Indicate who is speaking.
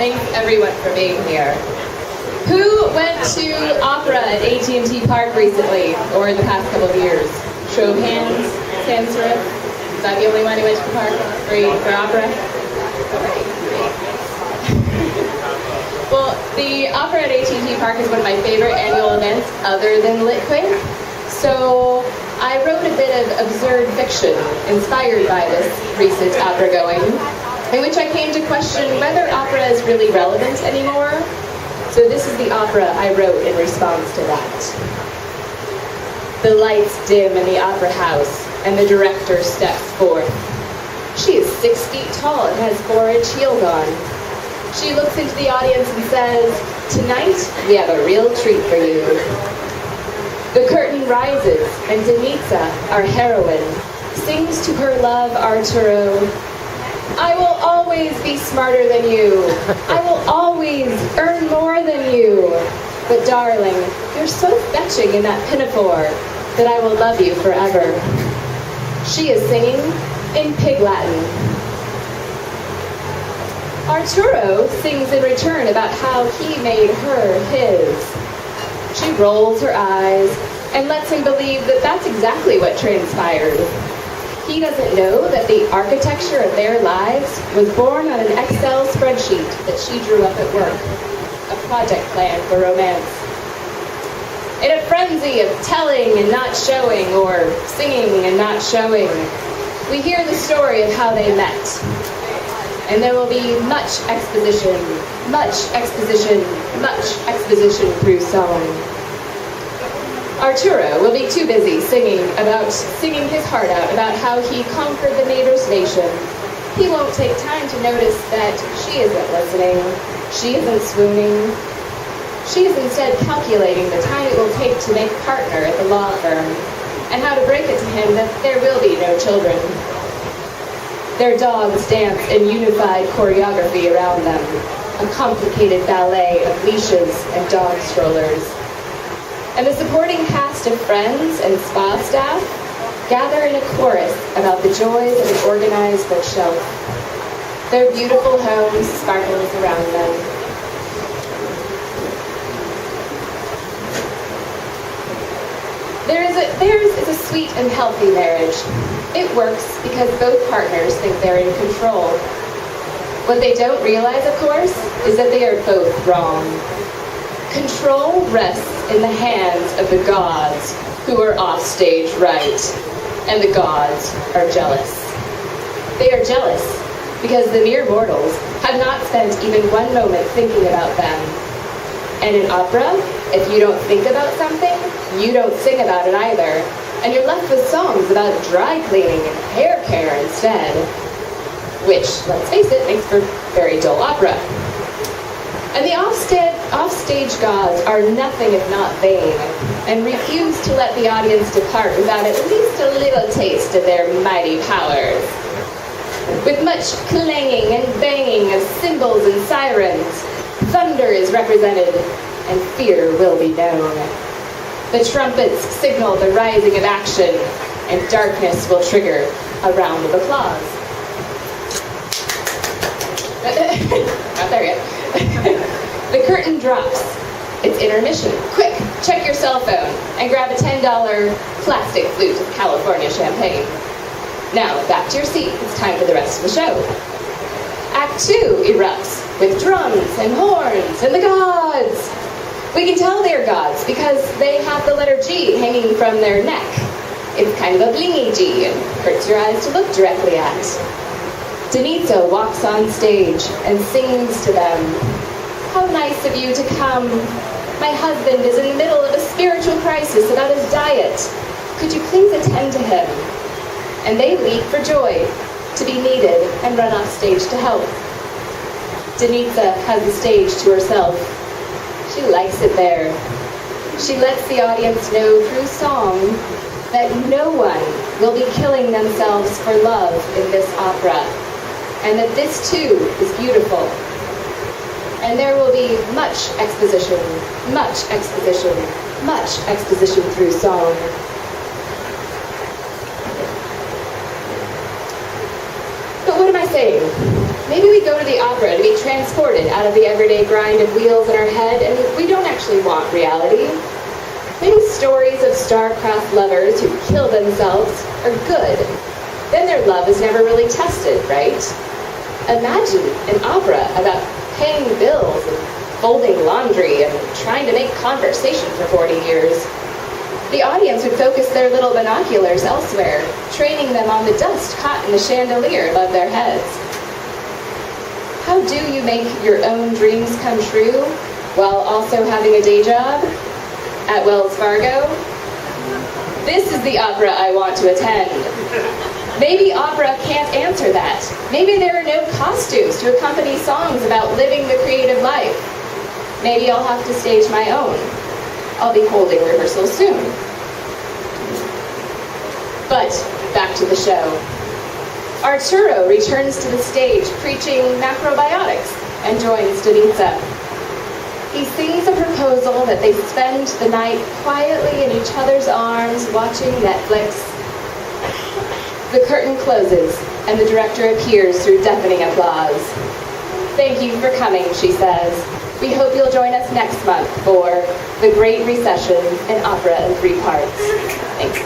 Speaker 1: Thanks everyone for being here. Who went to opera at AT&T Park recently, or in the past couple of years? Show of hands, hands through. Is that the only one who went to the park for opera? Well, the opera at AT&T Park is one of my favorite annual events other than Litquake. So I wrote a bit of absurd fiction inspired by this recent opera going, in which I came to question whether opera is really relevant anymore. So this is the opera I wrote in response to that. The lights dim in the opera house, and the director steps forth. She is 6 feet tall and has 4-inch heels on. She looks into the audience and says, "Tonight, we have a real treat for you." The curtain rises, and Denitsa, our heroine, sings to her love Arturo, "I will always be smarter than you. I will always earn more than you. But darling, you're so fetching in that pinafore that I will love you forever." She is singing in Pig Latin. Arturo sings in return about how he made her his. She rolls her eyes and lets him believe that that's exactly what transpired. He doesn't know that the architecture of their lives was born on an Excel spreadsheet that she drew up at work, a project plan for romance. In a frenzy of telling and not showing, or singing and not showing, we hear the story of how they met. And there will be much exposition, much exposition, much exposition through song. Arturo will be too busy singing his heart out about how he conquered the neighbor's nation. He won't take time to notice that she isn't listening, she isn't swooning. She is instead calculating the time it will take to make partner at the law firm, and how to break it to him that there will be no children. Their dogs dance in unified choreography around them, a complicated ballet of leashes and dog strollers. And the supporting cast of friends and spa staff gather in a chorus about the joys of an organized bookshelf. Their beautiful home sparkles around them. Theirs is a sweet and healthy marriage. It works because both partners think they're in control. What they don't realize, of course, is that they are both wrong. Control rests in the hands of the gods, who are offstage right, and the gods are jealous. They are jealous because the mere mortals have not spent even one moment thinking about them. And in opera, if you don't think about something, you don't sing about it either, and you're left with songs about dry cleaning and hair care instead. Which, let's face it, makes for very dull opera. And the offstage gods are nothing if not vain, and refuse to let the audience depart without at least a little taste of their mighty powers. With much clanging and banging of cymbals and sirens, thunder is represented, and fear will be known. The trumpets signal the rising of action, and darkness will trigger a round of applause. Not there yet. The curtain drops. It's intermission. Quick, check your cell phone and grab a $10 plastic flute of California champagne. Now, back to your seat. It's time for the rest of the show. Act 2 erupts with drums and horns and the gods. We can tell they're gods because they have the letter G hanging from their neck. It's kind of a blingy G and hurts your eyes to look directly at. Denitsa walks on stage and sings to them. "How nice of you to come. My husband is in the middle of a spiritual crisis about his diet. Could you please attend to him?" And they leap for joy to be needed and run off stage to help. Denitsa has the stage to herself. She likes it there. She lets the audience know through song that no one will be killing themselves for love in this opera, and that this too is beautiful. And there will be much exposition, much exposition, much exposition through song. But what am I saying? Maybe we go to the opera to be transported out of the everyday grind of wheels in our head, and we don't actually want reality. Maybe stories of star-crossed lovers who kill themselves are good. Then their love is never really tested, right? Imagine an opera about paying bills and folding laundry and trying to make conversation for 40 years. The audience would focus their little binoculars elsewhere, training them on the dust caught in the chandelier above their heads. How do you make your own dreams come true while also having a day job at Wells Fargo? This is the opera I want to attend. Maybe opera can't answer that. Maybe there are no costumes to accompany songs about living the creative life. Maybe I'll have to stage my own. I'll be holding rehearsal soon. But back to the show. Arturo returns to the stage preaching macrobiotics and joins Denitza. He sings a proposal that they spend the night quietly in each other's arms watching Netflix. The curtain closes and the director appears through deafening applause. "Thank you for coming," she says. "We hope you'll join us next month for The Great Recession, an opera in 3 parts." Thanks.